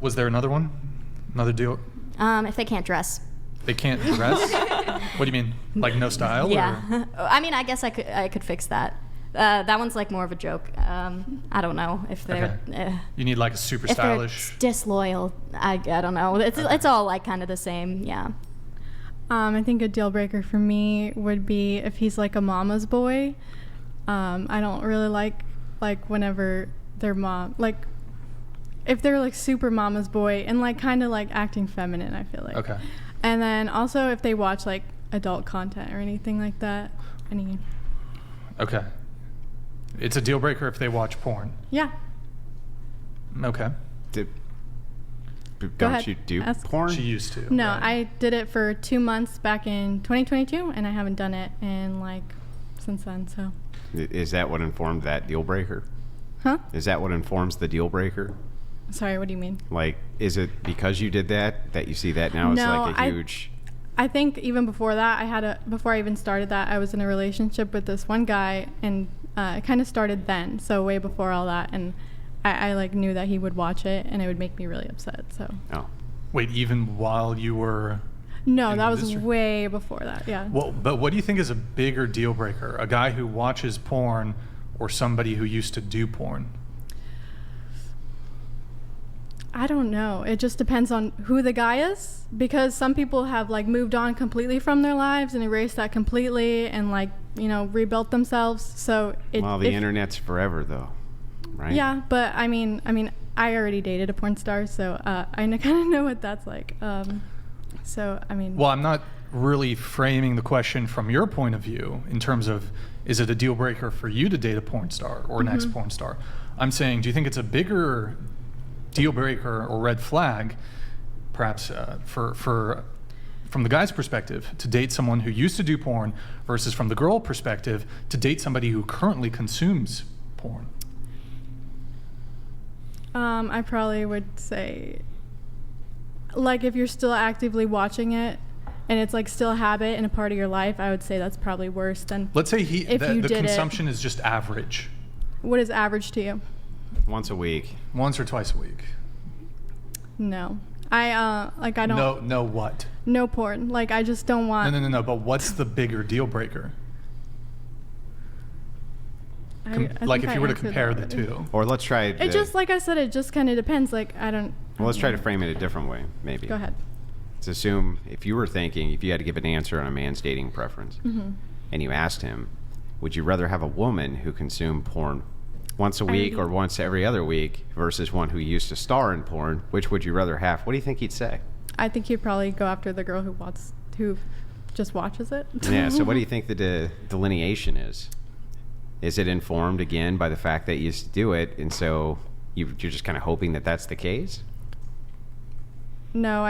Was there another one? Another deal? If they can't dress. They can't dress? What do you mean? Like no style? Yeah. Or? I mean, I guess I could fix that. That one's like more of a joke. I don't know if they're. Okay. You need like a super if stylish. They're disloyal. I don't know. It's all like kind of the same. Yeah. I think a deal breaker for me would be if he's like a mama's boy. I don't really like whenever their mom, like if they're like super mama's boy and like kind of like acting feminine, I feel like. Okay. And then also if they watch like adult content or anything like that. Okay. It's a deal breaker if they watch porn. Yeah. Okay. Don't you do porn? She used to. No, right? I did it for 2 months back in 2022, and I haven't done it in like since then. So. Is that what informed that deal breaker? Huh? Is that what informs the deal breaker? Sorry, what do you mean? Like, is it because you did that you see that now as like a huge? I think even before that, before I even started that, I was in a relationship with this one guy, and it kind of started then. So way before all that, and I like knew that he would watch it, and it would make me really upset. So. Oh. Wait, even while you were. No, that was way before that. Yeah. Well, but what do you think is a bigger deal breaker? A guy who watches porn, or somebody who used to do porn? I don't know. It just depends on who the guy is, because some people have like moved on completely from their lives and erased that completely and like, rebuilt themselves. So the internet's forever though, right? Yeah, but I mean, I already dated a porn star, so I kind of know what that's like. Well, I'm not really framing the question from your point of view in terms of, is it a deal breaker for you to date a porn star or an ex-porn star? I'm saying, do you think it's a bigger deal breaker or red flag, perhaps from the guy's perspective, to date someone who used to do porn versus from the girl perspective to date somebody who currently consumes porn? I probably would say, like, if you're still actively watching it and it's like still a habit and a part of your life, I would say that's probably worse than. Let's say the consumption is just average. What is average to you? Once a week. Once or twice a week. No. I don't. No what? No porn. Like, I just don't want. No. But what's the bigger deal breaker? Like, if you were to compare the two. Or let's try. It just, like I said, it just kind of depends. Like, I don't. Well, let's try to frame it a different way, maybe. Go ahead. Let's assume if you had to give an answer on a man's dating preference, and you asked him, would you rather have a woman who consumed porn once a week or once every other week versus one who used to star in porn? Which would you rather have? What do you think he'd say? I think he'd probably go after the girl who just watches it. Yeah. So what do you think the delineation is? Is it informed again by the fact that you used to do it, and so you're just kind of hoping that that's the case? No,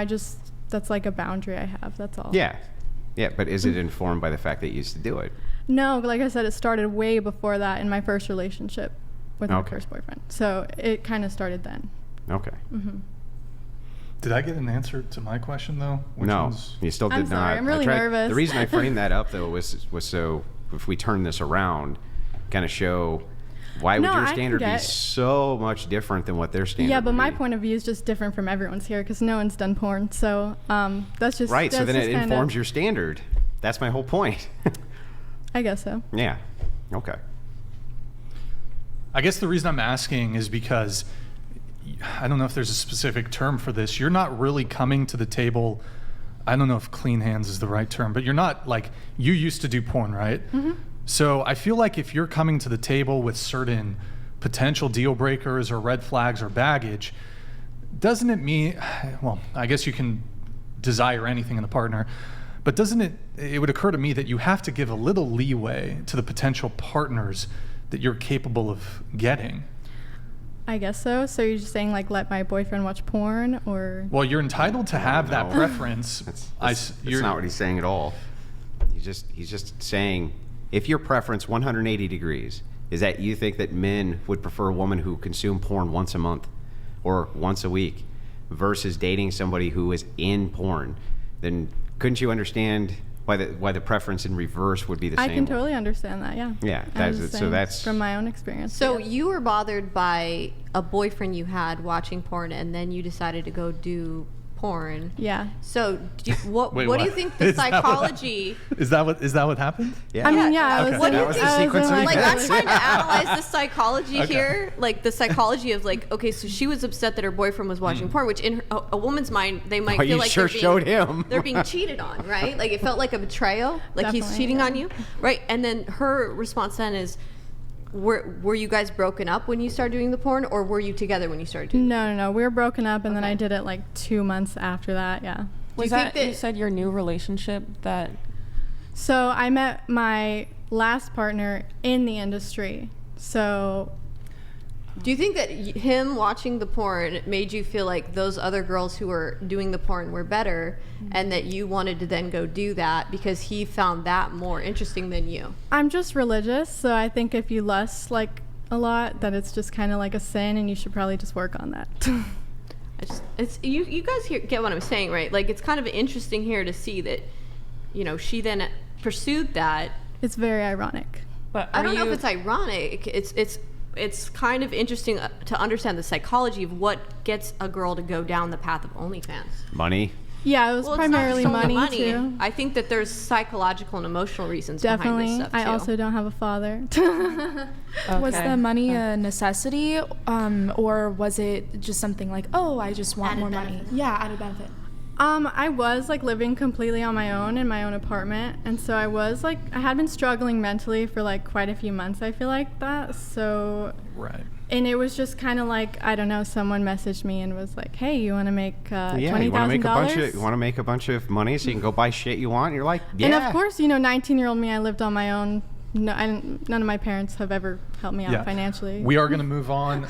that's like a boundary I have. That's all. Yeah. But is it informed by the fact that you used to do it? No, like I said, it started way before that in my first relationship with my first boyfriend. So it kind of started then. Okay. Mm-hmm. Did I get an answer to my question, though? No, you still did not. I'm sorry, I'm really nervous. The reason I framed that up, though, was so if we turn this around, kind of show why would your standard be so much different than what their standard Yeah, but would my be? point of view is just different from everyone's here because no one's done porn. So that's just... Right, so then it informs your your standard. That's my whole point. I guess so. Yeah, okay. I guess the reason I'm asking is because I don't know if there's a specific term for this. You're not really coming to the table. I don't know if clean hands is the right term, but you're not like, you used to do porn, right? Mm-hmm. So I feel like if you're coming to the table with certain potential deal breakers or red flags or baggage, doesn't it mean, well, I guess you can desire anything in a partner, but it would occur to me that you have to give a little leeway to the potential partners that you're capable of getting. I guess so. So you're just saying, like, let my boyfriend watch porn, or? Well, you're entitled to have that preference. That's not what he's saying at all. He's just saying, if your preference 180 degrees is that you think that men would prefer a woman who consume porn once a month or once a week versus dating somebody who is in porn, then couldn't you understand why the preference in reverse would be the I same. can totally understand that. Yeah. Yeah, I was that's, just so saying that's from my own experience. So yeah. you were bothered by a boyfriend you had watching porn, and then you decided to go do porn. Yeah. So what Wait, do you what? think the Is that what- psychology? Is that what happened? yeah. I mean, yeah, Okay. I was What do in, you think- I was sequence in, of like, Like, I'm events. trying to analyze the psychology Okay. here, like the psychology of like, okay, so she was upset that her boyfriend was watching porn, which in a woman's mind they might Oh, feel you like sure they're being, showed him. they're being cheated on, right? Like it felt like a betrayal, like he's Definitely, cheating yeah. on you, right? And then her response then is, were you guys broken up when you started doing the porn, or were you together when you started doing? No. We were broken up, and then Okay. I did it like 2 months after that. Yeah. Was you think that, that- you said your new relationship that So I met my last partner in the industry. So Do you think that him watching the porn made you feel like those other girls who were doing the porn were better, and that you wanted to then go do that because he found that more interesting than you? I'm just religious, so I think if you lust like a lot, that it's just kind of like a sin, and you should probably just work on that. It's you guys get what I'm saying, right? Like it's kind of interesting here to see that, she then pursued that. It's very ironic. but I don't know you- if it's ironic. It's kind of interesting to understand the psychology of what gets a girl to go down the path of OnlyFans. Money. Yeah, it was Well, it's not primarily just only money, too. I think that there's psychological and emotional reasons Definitely. behind this stuff too. I also don't have a father. Was Okay. the money a necessity, or was it just something like, oh, I just want more money? Yeah, added benefit. I was like living completely on my own in my own apartment, and so I had been struggling mentally for like quite a few months. I feel like that. So, Right. and it was just kind of like, I don't know, someone messaged me and was like, "Hey, you want to make Yeah, you $20,000?" want to make a bunch of money so you can go buy shit you want. You're like, yeah. And of course, 19-year-old me, I lived on my own. No, none of my parents have ever helped me out Yeah. financially. We are going to move on.